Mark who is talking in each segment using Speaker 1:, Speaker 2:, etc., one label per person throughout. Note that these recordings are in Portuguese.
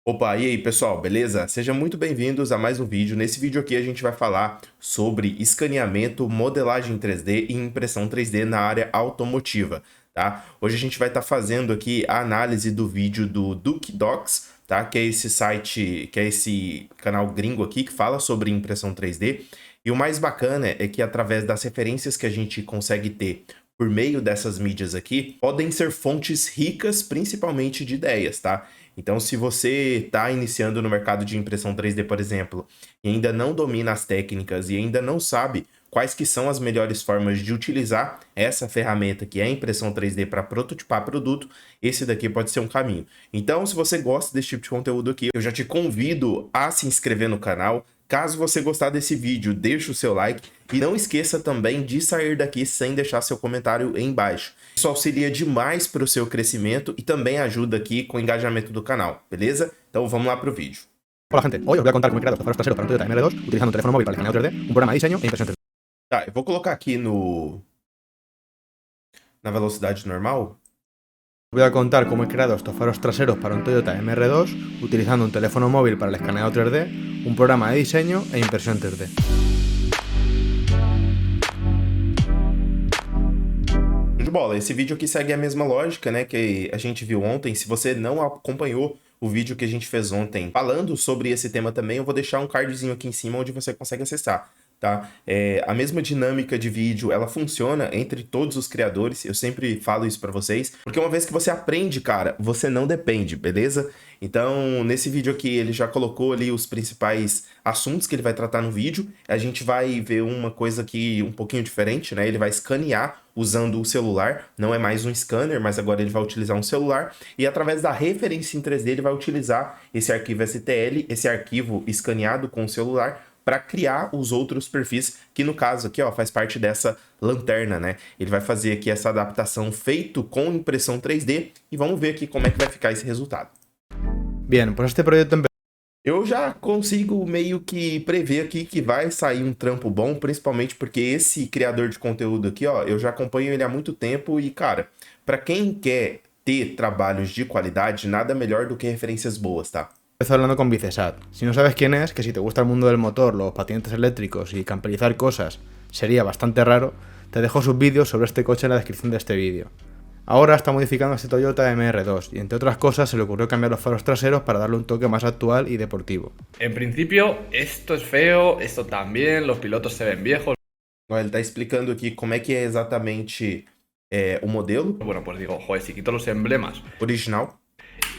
Speaker 1: Opa, e aí pessoal, beleza? Sejam muito bem-vindos a mais um vídeo. Nesse vídeo aqui a gente vai falar sobre escaneamento, modelagem 3D e impressão 3D na área automotiva, tá? Hoje a gente vai estar fazendo aqui a análise do vídeo do Duke Docs, tá? Que é esse site, que é esse canal gringo aqui que fala sobre impressão 3D. E o mais bacana é que através das referências que a gente consegue ter por meio dessas mídias aqui, podem ser fontes ricas, principalmente de ideias, tá? Então, se você está iniciando no mercado de impressão 3D, por exemplo, e ainda não domina as técnicas e ainda não sabe quais que são as melhores formas de utilizar essa ferramenta que é a impressão 3D para prototipar produto, esse daqui pode ser um caminho. Então, se você gosta desse tipo de conteúdo aqui, eu já te convido a se inscrever no canal. Caso você gostar desse vídeo, deixa o seu like e não esqueça também de sair daqui sem deixar seu comentário aí embaixo. Isso auxilia demais para o seu crescimento e também ajuda aqui com o engajamento do canal, beleza? Então vamos lá para o vídeo.
Speaker 2: Hola gente, hoy os voy a contar cómo he creado faros traseros para un Toyota MR2 utilizando un teléfono móvil para el escaneo 3D, un programa de diseño e impresión 3D.
Speaker 1: Tá, eu vou colocar aqui na velocidade normal.
Speaker 2: Os voy a contar cómo he creado estos faros traseros para un Toyota MR2 utilizando un teléfono móvil para el escaneo 3D, un programa de diseño e impresión 3D.
Speaker 1: De bola, esse vídeo aqui segue a mesma lógica, né, que a gente viu ontem. Se você não acompanhou o vídeo que a gente fez ontem falando sobre esse tema também, eu vou deixar um cardzinho aqui em cima onde você consegue acessar, tá? A mesma dinâmica de vídeo, ela funciona entre todos os criadores, eu sempre falo isso pra vocês, porque uma vez que você aprende, cara, você não depende, beleza? Então, nesse vídeo aqui, ele já colocou ali os principais assuntos que ele vai tratar no vídeo. A gente vai ver uma coisa aqui um pouquinho diferente, né? Ele vai escanear usando o celular, não é mais um scanner, mas agora ele vai utilizar um celular. E através da referência em 3D, ele vai utilizar esse arquivo STL, esse arquivo escaneado com o celular, para criar os outros perfis, que no caso aqui, ó, faz parte dessa lanterna, né? Ele vai fazer aqui essa adaptação feito com impressão 3D e vamos ver aqui como é que vai ficar esse resultado.
Speaker 2: Bien, pues este proyecto
Speaker 1: Eu já consigo meio que prever aqui que vai sair um trampo bom, principalmente porque esse criador de conteúdo aqui, ó, eu já acompanho ele há muito tempo e, cara, para quem quer ter trabalhos de qualidade, nada melhor do que referências boas, tá?
Speaker 2: empezó hablando con Vicesat. Si no sabes quién es, que si te gusta el mundo del motor, los patinetes eléctricos y camperizar cosas sería bastante raro, te dejo sus vídeos sobre este coche en la descripción de este vídeo. Ahora está modificando este Toyota MR2 y entre otras cosas se le ocurrió cambiar los faros traseros para darle un toque más actual y deportivo.
Speaker 3: En principio, esto es feo, esto también, los pilotos se ven viejos.
Speaker 1: Ele tá explicando aqui como é que é exatamente o modelo
Speaker 3: Bueno, pues digo, joder, si quito los emblemas
Speaker 1: original.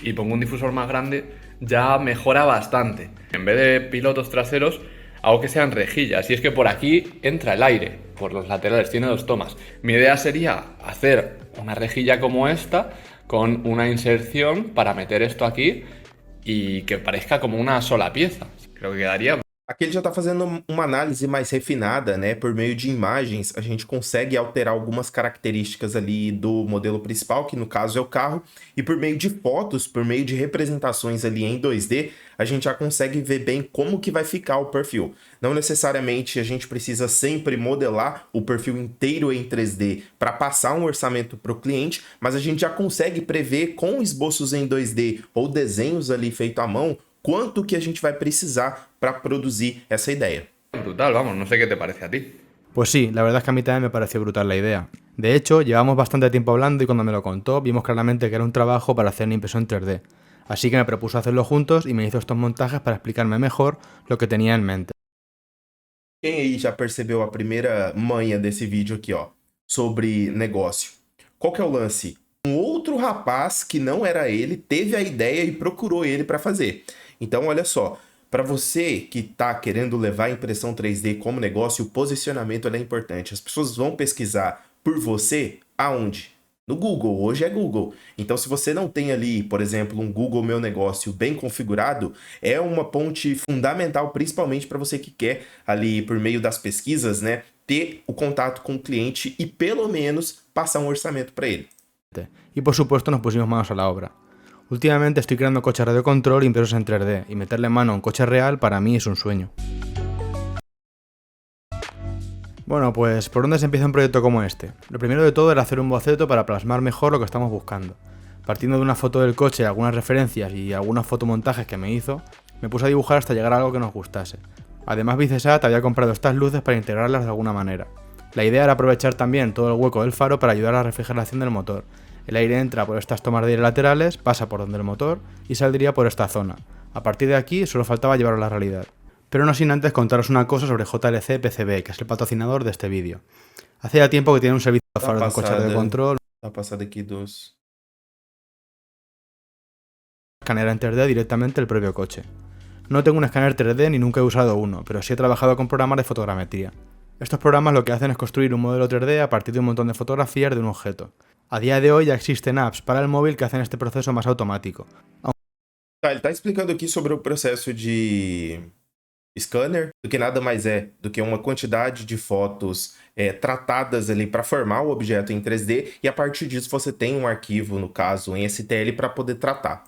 Speaker 3: y pongo un difusor más grande, ya mejora bastante. En vez de pilotos traseros, hago que sean rejillas. Y es que por aquí entra el aire, por los laterales, tiene dos tomas. Mi idea sería hacer una rejilla como esta, con una inserción para meter esto aquí y que parezca como una sola pieza. Creo que quedaría...
Speaker 1: Aqui ele já está fazendo uma análise mais refinada, né? Por meio de imagens, a gente consegue alterar algumas características ali do modelo principal, que no caso é o carro, e por meio de fotos, por meio de representações ali em 2D, a gente já consegue ver bem como que vai ficar o perfil. Não necessariamente a gente precisa sempre modelar o perfil inteiro em 3D para passar um orçamento para o cliente, mas a gente já consegue prever com esboços em 2D ou desenhos ali feito à mão, quanto que a gente vai precisar para produzir essa ideia.
Speaker 3: Brutal, vamos, no sé qué te parece a ti.
Speaker 2: Pues sí, la verdad es que a mí también me pareció brutal la idea. De hecho, llevamos bastante tiempo hablando y cuando me lo contó vimos claramente que era un trabajo para hacer una impresión 3D. Así que me propuso hacerlo juntos y me hizo estos montajes para explicarme mejor lo que tenía en mente.
Speaker 1: Quem aí já percebeu a primeira manha desse vídeo aqui, ó, sobre negócio? Qual que é o lance? Um outro rapaz que não era ele teve a ideia e procurou ele para fazer. Então, olha só, para você que está querendo levar a impressão 3D como negócio, o posicionamento é importante. As pessoas vão pesquisar por você aonde? No Google, hoje é Google. Então, se você não tem ali, por exemplo, um Google Meu Negócio bem configurado, é uma ponte fundamental, principalmente para você que quer ali, por meio das pesquisas, né, ter o contato com o cliente e pelo menos passar um orçamento para ele.
Speaker 2: Y por supuesto nos pusimos manos a la obra. Últimamente estoy creando coches radio control impresos en 3D y meterle mano a un coche real para mí es un sueño. Bueno, pues ¿por dónde se empieza un proyecto como este? Lo primero de todo era hacer un boceto para plasmar mejor lo que estamos buscando. Partiendo de una foto del coche, algunas referencias y algunos fotomontajes que me hizo, me puse a dibujar hasta llegar a algo que nos gustase. Además, Vicesat había comprado estas luces para integrarlas de alguna manera. La idea era aprovechar también todo el hueco del faro para ayudar a la refrigeración del motor. El aire entra por estas tomas de aire laterales, pasa por donde el motor y saldría por esta zona. A partir de aquí solo faltaba llevarlo a la realidad. Pero no sin antes contaros una cosa sobre JLC PCB, que es el patrocinador de este vídeo. Hace ya tiempo que tiene un servicio de faros de un coche de control,
Speaker 1: La pasada aquí dos.
Speaker 2: escanea en 3D directamente el propio coche. No tengo un escáner 3D ni nunca he usado uno, pero sí he trabajado con programas de fotogrametría. Estos programas lo que hacen es construir un modelo 3D a partir de un montón de fotografías de un objeto. A día de hoy ya existen apps para el móvil que hacen este proceso más automático.
Speaker 1: Tá, ele tá explicando aqui sobre o processo de scanner, do que nada mais é do que uma quantidade de fotos tratadas ali para formar o objeto em 3D, e a partir disso você tem um arquivo, no caso em STL, para poder tratar.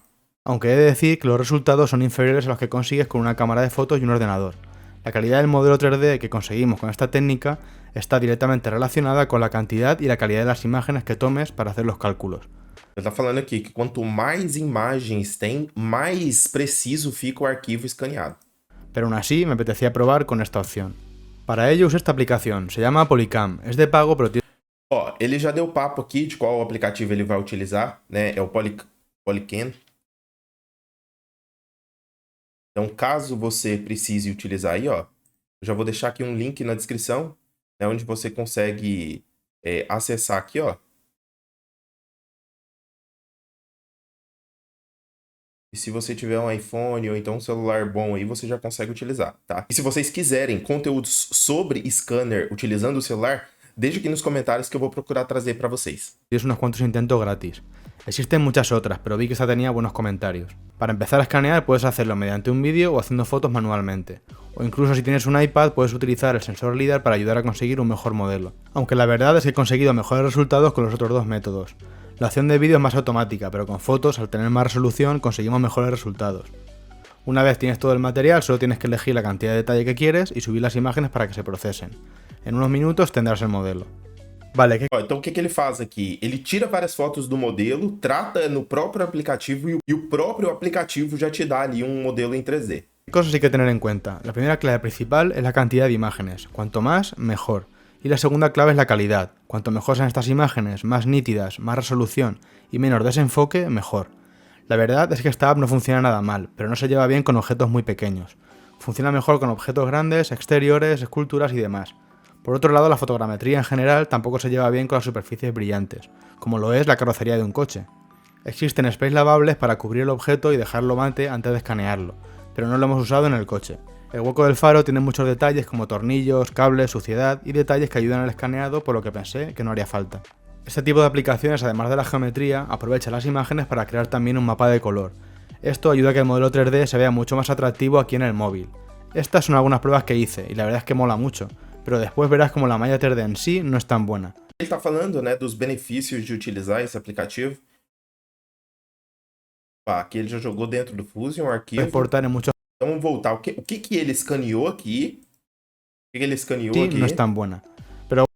Speaker 2: Aunque he de decir que los resultados son inferiores a los que consigues con una cámara de fotos y un ordenador. La calidad del modelo 3D que conseguimos con esta técnica está directamente relacionada con la cantidad y la calidad de las imágenes que tomes para hacer los cálculos.
Speaker 1: Ele tá falando aqui que quanto mais imagens tem, mais preciso fica o arquivo escaneado.
Speaker 2: Pero aún así me apetecía probar con esta opción. Para ello usé esta aplicación, se llama Polycam, es de pago pero tiene...
Speaker 1: Ó, ele já deu papo aqui de qual aplicativo ele vai utilizar, né? É o Polycam. Então, caso você precise utilizar aí, ó, eu já vou deixar aqui um link na descrição, né, onde você consegue acessar aqui, ó. E se você tiver um iPhone ou então um celular bom aí, você já consegue utilizar, tá? E se vocês quiserem conteúdos sobre scanner utilizando o celular, deixa aqui nos comentários que eu vou procurar trazer para vocês.
Speaker 2: Tienes unos cuantos intentos gratis. Existen muchas otras, pero vi que esta tenía buenos comentarios. Para empezar a escanear puedes hacerlo mediante un vídeo o haciendo fotos manualmente. O incluso si tienes un iPad puedes utilizar el sensor LiDAR para ayudar a conseguir un mejor modelo. Aunque la verdad es que he conseguido mejores resultados con los otros dos métodos. La opción de vídeo es más automática, pero con fotos, al tener más resolución, conseguimos mejores resultados. Una vez tienes todo el material, solo tienes que elegir la cantidad de detalle que quieres y subir las imágenes para que se procesen. En unos minutos tendrás el modelo. Vale,
Speaker 1: Ó, então o que ele faz aqui? Ele tira várias fotos do modelo, trata no próprio aplicativo e o próprio aplicativo já te dá ali um modelo em 3D.
Speaker 2: ¿Qué cosas hay que tener en cuenta? La primera clave principal es la cantidad de imágenes. Cuanto más, mejor. Y la segunda clave es la calidad. Cuanto mejor sean estas imágenes, más nítidas, más resolución y menos desenfoque, mejor. La verdad es que esta app no funciona nada mal, pero no se lleva bien con objetos muy pequeños. Funciona mejor con objetos grandes, exteriores, esculturas y demás. Por otro lado, la fotogrametría en general tampoco se lleva bien con las superficies brillantes, como lo es la carrocería de un coche. Existen sprays lavables para cubrir el objeto y dejarlo mate antes de escanearlo, pero no lo hemos usado en el coche. El hueco del faro tiene muchos detalles como tornillos, cables, suciedad y detalles que ayudan al escaneado, por lo que pensé que no haría falta. Este tipo de aplicaciones, además de la geometría, aprovecha las imágenes para crear también un mapa de color. Esto ayuda a que el modelo 3D se vea mucho más atractivo aquí en el móvil. Estas son algunas pruebas que hice y la verdad es que mola mucho, pero después verás como la malla 3D en sí no es tan buena.
Speaker 1: Ele está falando, né, dos benefícios de utilizar esse aplicativo. Aqui ele já jogou dentro do Fusion o arquivo.
Speaker 2: Puedes exportar en muchos...
Speaker 1: Então vamos voltar. O que ele escaneou aqui? O que ele escaneou
Speaker 2: Sí,
Speaker 1: aqui
Speaker 2: no es tan buena.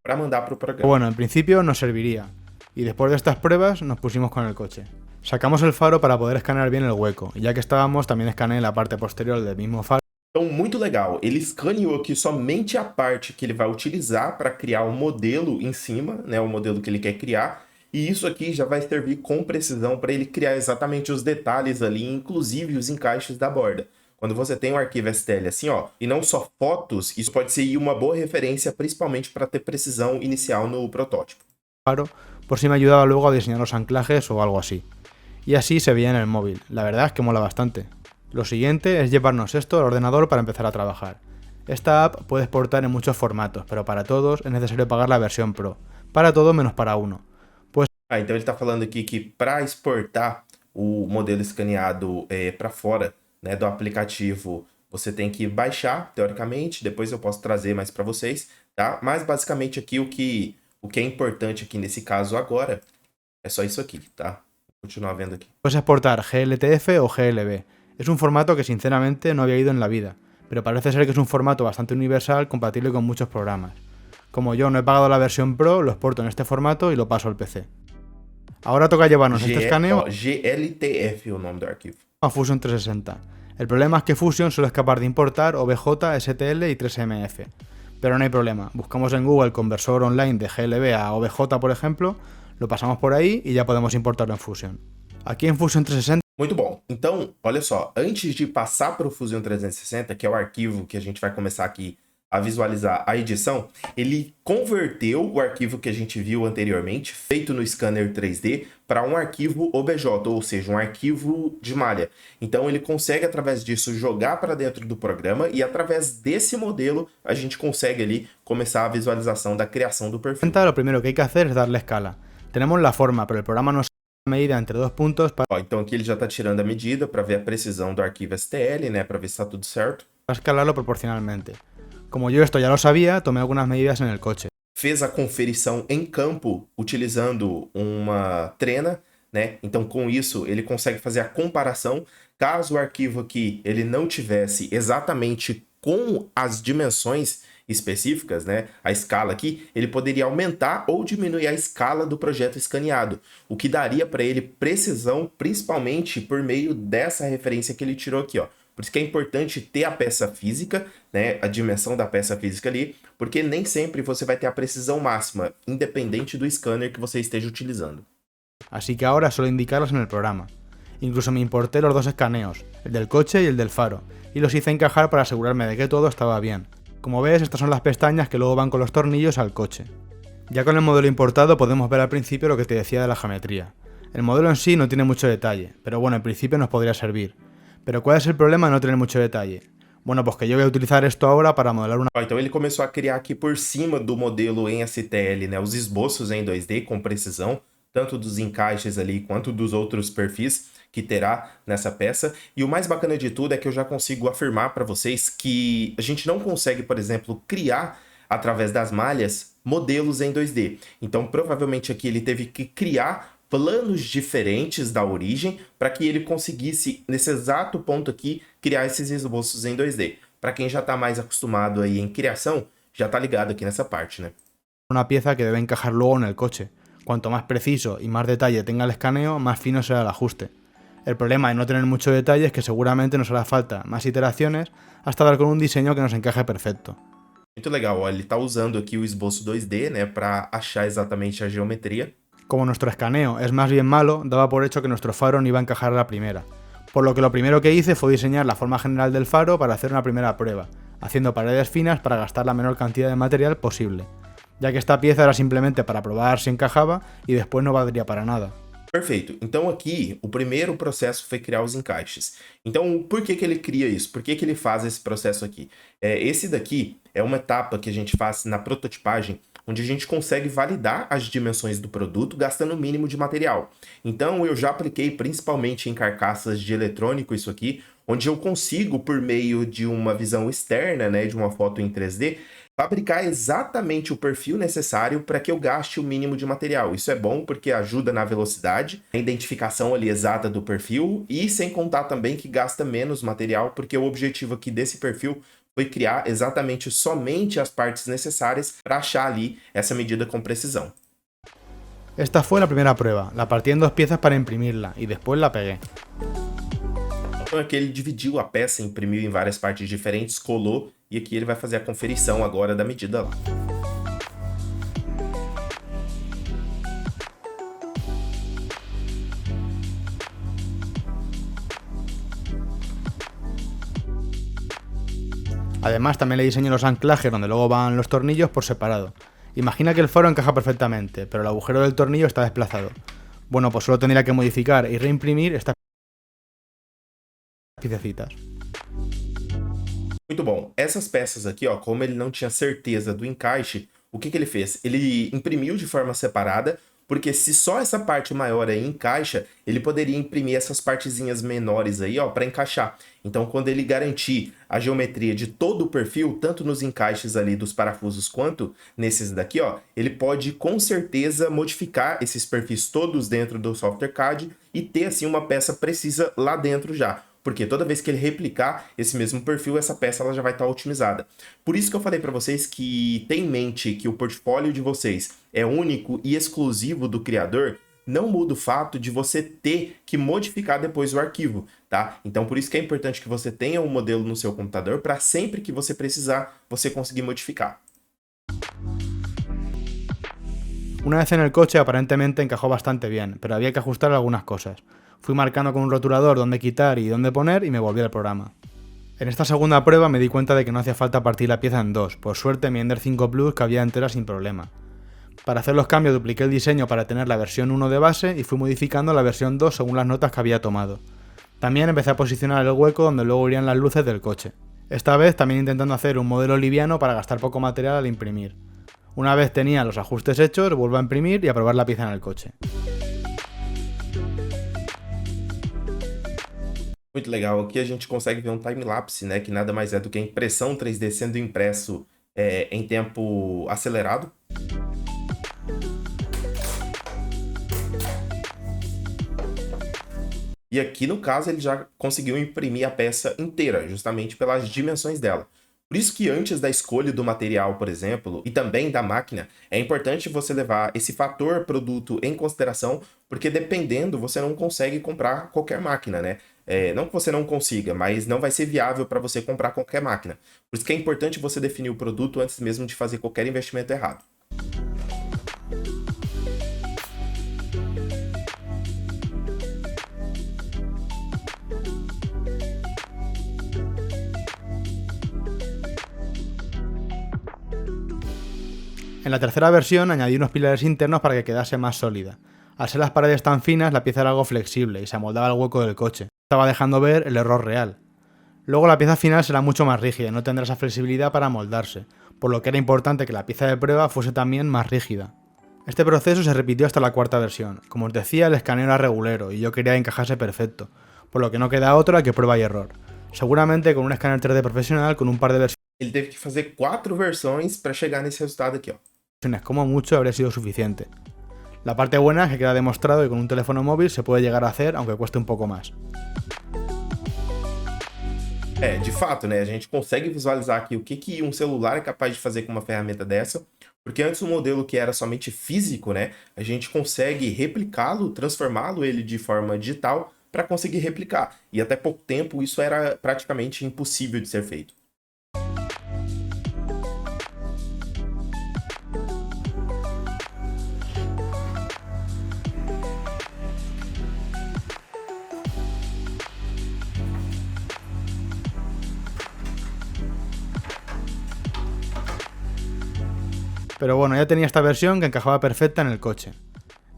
Speaker 1: para mandar pro programa?
Speaker 2: Bueno, en principio nos serviría. Y después de estas pruebas nos pusimos con el coche. Sacamos el faro para poder escanear bien el hueco, y ya que estábamos también escaneé la parte posterior del mismo faro.
Speaker 1: Então, muito legal. Ele escaneou aqui somente a parte que ele vai utilizar para criar o modelo em cima, né, o modelo que ele quer criar. E isso aqui já vai servir com precisão para ele criar exatamente os detalhes ali, inclusive os encaixes da borda. Quando você tem um arquivo STL assim, ó, e não só fotos, isso pode ser uma boa referência, principalmente para ter precisão inicial no protótipo.
Speaker 2: Faro, por si me ayudaba luego a diseñar los anclajes o algo así. Y así se veía en el móvil. La verdad es que mola bastante. Lo siguiente es llevarnos esto al ordenador para empezar a trabajar. Esta app puede exportar en muchos formatos, pero para todos es necesario pagar la versión Pro. Para todo menos para uno.
Speaker 1: Então ele está falando aqui que para exportar o modelo escaneado para fora, né, do aplicativo, você tem que baixar, teoricamente, depois eu posso trazer mais para vocês, tá? Mas basicamente aqui o que é importante aqui nesse caso agora é só isso aqui, tá? Vou continuar vendo aqui.
Speaker 2: Puedes exportar GLTF o GLB. Es un formato que sinceramente no había ido en la vida, pero parece ser que es un formato bastante universal, compatible con muchos programas. Como yo no he pagado la versión Pro, lo exporto en este formato y lo paso al PC. Ahora toca llevarnos este escaneo
Speaker 1: GLTF é o nome do arquivo.
Speaker 2: a Fusion 360. El problema es que Fusion solo es capaz de importar OBJ, STL y 3MF. Pero no hay problema, buscamos en Google conversor online de GLB a OBJ, por ejemplo, lo pasamos por ahí y ya podemos importarlo en Fusion. Aquí en Fusion 360
Speaker 1: Muito bom. Então, olha só, antes de passar para o Fusion 360, que é o arquivo que a gente vai começar aqui a visualizar a edição, ele converteu o arquivo que a gente viu anteriormente, feito no scanner 3D, para um arquivo OBJ, ou seja, um arquivo de malha. Então ele consegue, através disso, jogar para dentro do programa e, através desse modelo, a gente consegue ali começar a visualização da criação do perfil.
Speaker 2: lo primero que hay que hacer es darle escala. Tenemos la forma, pero el programa nos da una medida entre 2 puntos para
Speaker 1: Ó, então aqui ele já está tirando a medida para ver a precisão do arquivo STL, né, para ver se está tudo certo.
Speaker 2: escalarlo proporcionalmente. Como yo esto ya lo sabía, tomé algunas medidas en el coche.
Speaker 1: Fez a conferição em campo utilizando uma trena, né? Então com isso ele consegue fazer a comparação. Caso o arquivo aqui ele não tivesse exatamente com as dimensões específicas, né? A escala aqui, ele poderia aumentar ou diminuir a escala do projeto escaneado, o que daria para ele precisão, principalmente por meio dessa referência que ele tirou aqui, ó. Por isso que é importante ter a peça física, né, a dimensão da peça física ali, porque nem sempre você vai ter a precisão máxima, independente do scanner que você esteja utilizando.
Speaker 2: Así que ahora solo indicarlas en el programa. Incluso me importé los dos escaneos, el del coche y el del faro, y los hice encajar para asegurarme de que todo estaba bien. Como ves, estas son las pestañas que luego van con los tornillos al coche. Ya con el modelo importado podemos ver al principio lo que te decía de la geometría. El modelo en sí no tiene mucho detalle, pero bueno, en principio nos podría servir. Pero ¿cuál es el problema de no tener mucho detalle? Bueno, pues que yo voy a utilizar esto ahora para modelar una...
Speaker 1: Ó, então ele começou a criar aqui por cima do modelo em STL, né, os esboços em 2D com precisão, tanto dos encaixes ali quanto dos outros perfis que terá nessa peça. E o mais bacana de tudo é que eu já consigo afirmar para vocês que a gente não consegue, por exemplo, criar através das malhas modelos em 2D. Então provavelmente aqui ele teve que criar planos diferentes da origem para que ele conseguisse, nesse exato ponto aqui, criar esses esboços em 2D. Para quem já está mais acostumado aí em criação, já está ligado aqui nessa parte, né?
Speaker 2: Una pieza que debe encajar luego en el coche. Cuanto más preciso y más detalle tenga el escaneo, más fino será el ajuste. El problema de no tener mucho detalle es que seguramente nos hará falta más iteraciones hasta dar con un diseño que nos encaje perfecto.
Speaker 1: Muito legal, ó, ele está usando aqui o esboço 2D, né, para achar exatamente a geometria.
Speaker 2: Como nuestro escaneo es más bien malo, daba por hecho que nuestro faro no iba a encajar a la primera. Por lo que lo primero que hice fue diseñar la forma general del faro para hacer una primera prueba, haciendo paredes finas para gastar la menor cantidad de material posible, ya que esta pieza era simplemente para probar si encajaba y después no valdría para nada.
Speaker 1: Perfeito. Então aqui, o primeiro processo foi criar os encaixes. Então, por que que ele cria isso? Por que que ele faz esse processo aqui? Esse daqui é uma etapa que a gente faz na prototipagem, onde a gente consegue validar as dimensões do produto gastando o mínimo de material. Então, eu já apliquei principalmente em carcaças de eletrônico isso aqui, onde eu consigo, por meio de uma visão externa, né, de uma foto em 3D, fabricar exatamente o perfil necessário para que eu gaste o mínimo de material. Isso é bom porque ajuda na velocidade, na identificação ali exata do perfil e sem contar também que gasta menos material, porque o objetivo aqui desse perfil foi criar exatamente somente as partes necessárias para achar ali essa medida com precisão.
Speaker 2: Esta fue la primera prueba, la partí en dos piezas para imprimirla y después la pegué.
Speaker 1: Então aqui ele dividiu a peça, imprimiu em várias partes diferentes, colou e aqui ele vai fazer a conferição agora da medida lá.
Speaker 2: Además también le diseño los anclajes donde luego van los tornillos por separado. Imagina que el faro encaja perfectamente, pero el agujero del tornillo está desplazado. Bueno, pues solo tendría que modificar y reimprimir estas piececitas.
Speaker 1: Muito bom. Essas peças aqui, ó, como ele não tinha certeza do encaixe, o que que ele fez? Ele imprimiu de forma separada, porque se só essa parte maior aí encaixa, ele poderia imprimir essas partezinhas menores aí, ó, para encaixar. Então, quando ele garantir a geometria de todo o perfil, tanto nos encaixes ali dos parafusos quanto nesses daqui, ó, ele pode com certeza modificar esses perfis todos dentro do software CAD e ter assim uma peça precisa lá dentro já. Porque toda vez que ele replicar esse mesmo perfil, essa peça ela já vai estar otimizada. Por isso que eu falei para vocês que tem em mente que o portfólio de vocês é único e exclusivo do criador. não muda o fato de você ter que modificar depois o arquivo, tá? Então, por isso que é importante que você tenha um modelo no seu computador para sempre que você precisar, você conseguir modificar.
Speaker 2: Una vez en el coche aparentemente encajó bastante bien, pero había que ajustar algunas cosas. Fui marcando con un rotulador dónde quitar y dónde poner y me volví al programa. En esta segunda prueba me di cuenta de que no hacía falta partir la pieza en dos, por suerte mi Ender 5 Plus cabía entera sin problema. Para hacer los cambios dupliqué el diseño para tener la versión 1 de base y fui modificando la versión 2 según las notas que había tomado. También empecé a posicionar el hueco donde luego irían las luces del coche. Esta vez también intentando hacer un modelo liviano para gastar poco material al imprimir. Una vez tenía los ajustes hechos, vuelvo a imprimir y a probar la pieza en el coche.
Speaker 1: Muito legal, aqui a gente consegue ver um time-lapse, né, que nada mais é do que a impressão 3D sendo impresso em tempo acelerado. E aqui, no caso, ele já conseguiu imprimir a peça inteira, justamente pelas dimensões dela. Por isso que antes da escolha do material, por exemplo, e também da máquina, é importante você levar esse fator produto em consideração, porque dependendo, você não consegue comprar qualquer máquina, né? Não que você não consiga, mas não vai ser viável para você comprar qualquer máquina. Por isso que é importante você definir o produto antes mesmo de fazer qualquer investimento errado.
Speaker 2: En la tercera versión añadí unos pilares internos para que quedase más sólida. Al ser las paredes tan finas, la pieza era algo flexible y se amoldaba al hueco del coche. Estaba dejando ver el error real. Luego la pieza final será mucho más rígida y no tendrá esa flexibilidad para amoldarse, por lo que era importante que la pieza de prueba fuese también más rígida. Este proceso se repitió hasta la cuarta versión. Como os decía, el escaneo era regulero y yo quería que encajase perfecto, por lo que no queda otra que prueba y error. Seguramente con un escáner 3D profesional con un par de versiones
Speaker 1: Ele teve que fazer 4 versões para chegar nesse resultado aqui, ó.
Speaker 2: como mucho habría sido suficiente. La parte buena es que queda demostrado que con un teléfono móvil se puede llegar a hacer, aunque cueste un poco más.
Speaker 1: De fato, né? A gente consegue visualizar aqui o que um celular é capaz de fazer com uma ferramenta dessa, porque antes o modelo que era somente físico, né? A gente consegue replicá-lo, transformá-lo ele de forma digital para conseguir replicar. E até pouco tempo isso era praticamente impossível de ser feito.
Speaker 2: Pero bueno, ya tenía esta versión que encajaba perfecta en el coche.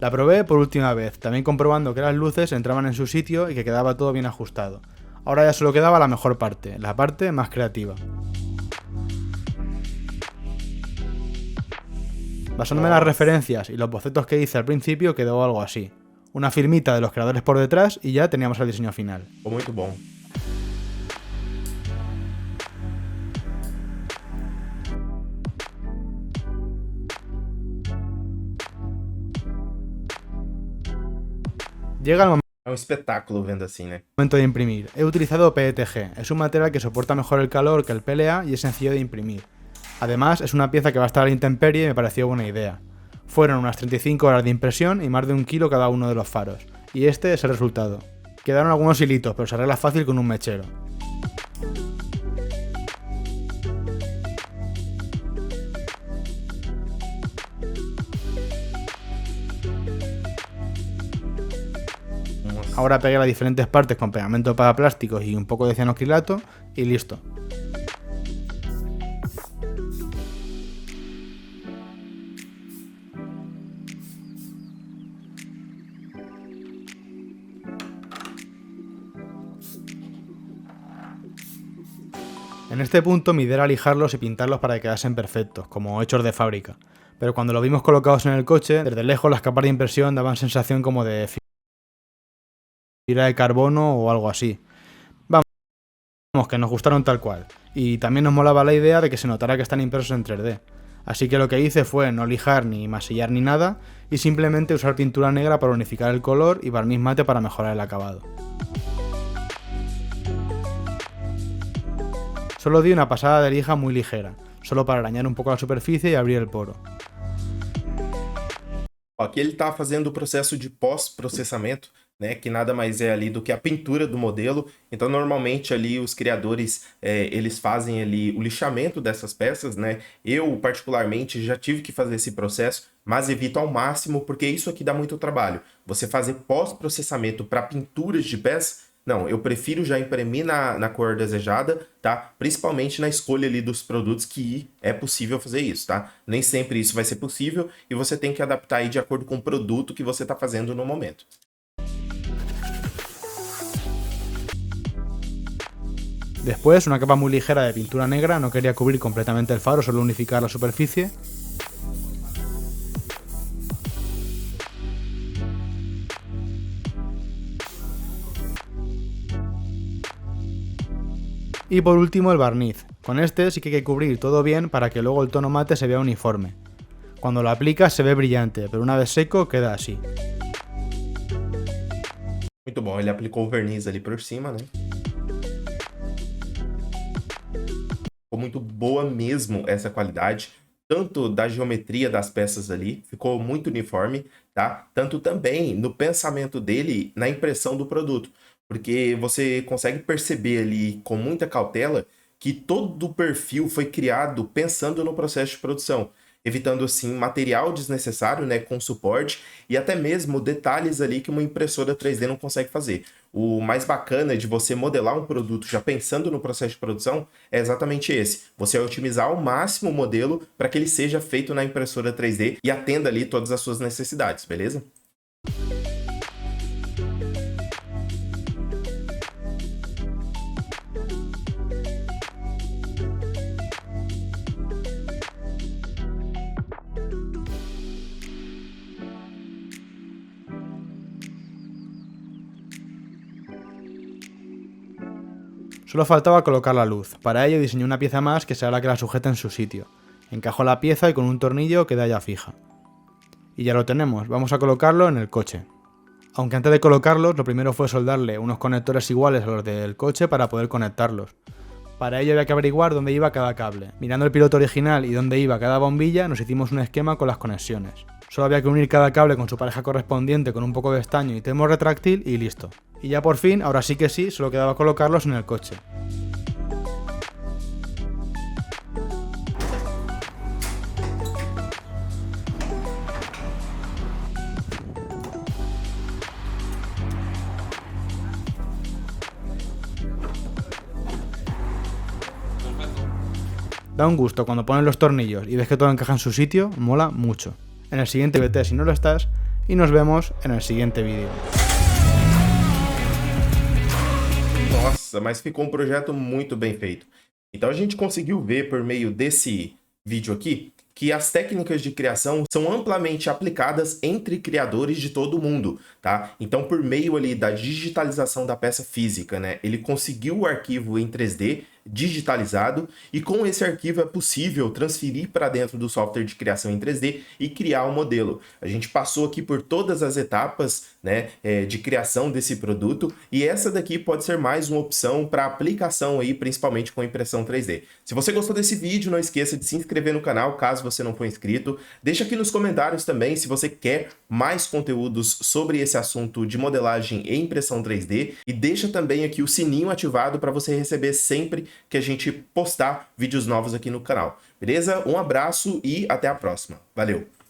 Speaker 2: La probé por última vez, también comprobando que las luces entraban en su sitio y que quedaba todo bien ajustado. Ahora ya solo quedaba la mejor parte, la parte más creativa. Basándome en las referencias y los bocetos que hice al principio, quedó algo así. Una firmita de los creadores por detrás y ya teníamos el diseño final.
Speaker 1: Muito bom.
Speaker 2: Llega el momento
Speaker 1: É um espetáculo vendo assim, né?
Speaker 2: de imprimir. He utilizado PETG, es un material que soporta mejor el calor que el PLA y es sencillo de imprimir. Además, es una pieza que va a estar a la intemperie y me pareció buena idea. Fueron unas 35 horas de impresión y más de 1 kilo cada uno de los faros. Y este es el resultado. Quedaron algunos hilitos, pero se arregla fácil con un mechero. Ahora pegué las diferentes partes con pegamento para plásticos y un poco de cianocrilato y listo. En este punto mi idea era lijarlos y pintarlos para que quedasen perfectos, como hechos de fábrica. Pero cuando los vimos colocados en el coche, desde lejos las capas de impresión daban sensación como de fibra de carbono o algo así. Vamos, que nos gustaron tal cual. Y también nos molaba la idea de que se notara que están impresos en 3D. Así que lo que hice fue no lijar ni masillar ni nada y simplemente usar pintura negra para unificar el color y barniz mate para mejorar el acabado. Solo di una pasada de lija muy ligera, solo para arañar un poco la superficie y abrir el poro.
Speaker 1: Aqui ele está fazendo o processo de pós-processamento, né, que nada mais é ali do que a pintura do modelo. Então, normalmente ali os criadores, eles fazem ali o lixamento dessas peças, né? Eu, particularmente, já tive que fazer esse processo, mas evito ao máximo, porque isso aqui dá muito trabalho. Você fazer pós-processamento para pinturas de peças, não, eu prefiro já imprimir na cor desejada, tá? Principalmente na escolha ali dos produtos que é possível fazer isso, tá? Nem sempre isso vai ser possível e você tem que adaptar aí de acordo com o produto que você está fazendo no momento.
Speaker 2: Después, una capa muy ligera de pintura negra, no quería cubrir completamente el faro, solo unificar la superficie. Y por último el barniz. Con este sí que hay que cubrir todo bien para que luego el tono mate se vea uniforme. Cuando lo aplicas se ve brillante, pero una vez seco queda así.
Speaker 1: Muito bom, ele aplicou o verniz ali por cima, né? Ficou muito boa mesmo essa qualidade, tanto da geometria das peças ali, ficou muito uniforme, tá? Tanto também no pensamento dele na impressão do produto, porque você consegue perceber ali com muita cautela que todo o perfil foi criado pensando no processo de produção, evitando assim material desnecessário, né, com suporte e até mesmo detalhes ali que uma impressora 3D não consegue fazer. O mais bacana de você modelar um produto já pensando no processo de produção é exatamente esse. Você vai otimizar ao máximo o modelo para que ele seja feito na impressora 3D e atenda ali todas as suas necessidades, beleza?
Speaker 2: Solo faltaba colocar la luz. Para ello diseñé una pieza más que será la que la sujeta en su sitio. Encajo la pieza y con un tornillo queda ya fija. Y ya lo tenemos, vamos a colocarlo en el coche. Aunque antes de colocarlos, lo primero fue soldarle unos conectores iguales a los del coche para poder conectarlos. Para ello había que averiguar dónde iba cada cable. Mirando el piloto original y dónde iba cada bombilla, nos hicimos un esquema con las conexiones. Solo había que unir cada cable con su pareja correspondiente con un poco de estaño y termo retráctil y listo. Y ya por fin, ahora sí que sí, solo quedaba colocarlos en el coche. Da un gusto cuando pones los tornillos y ves que todo encaja en su sitio, mola mucho. En el siguiente vete si no lo estás y nos vemos en el siguiente vídeo.
Speaker 1: Nossa, mas ficou um projeto muito bem feito. Então a gente conseguiu ver por meio desse vídeo aqui que as técnicas de criação são amplamente aplicadas entre criadores de todo o mundo, tá? Então, por meio ali da digitalização da peça física, né, ele conseguiu o arquivo em 3D digitalizado e com esse arquivo é possível transferir para dentro do software de criação em 3D e criar o modelo. A gente passou aqui por todas as etapas, né, de criação desse produto e essa daqui pode ser mais uma opção para aplicação aí, principalmente com impressão 3D. Se você gostou desse vídeo, não esqueça de se inscrever no canal caso você não for inscrito. Deixa aqui nos comentários também se você quer mais conteúdos sobre esse assunto de modelagem e impressão 3D e deixa também aqui o sininho ativado para você receber sempre que a gente postar vídeos novos aqui no canal. Beleza? Um abraço e até a próxima. Valeu!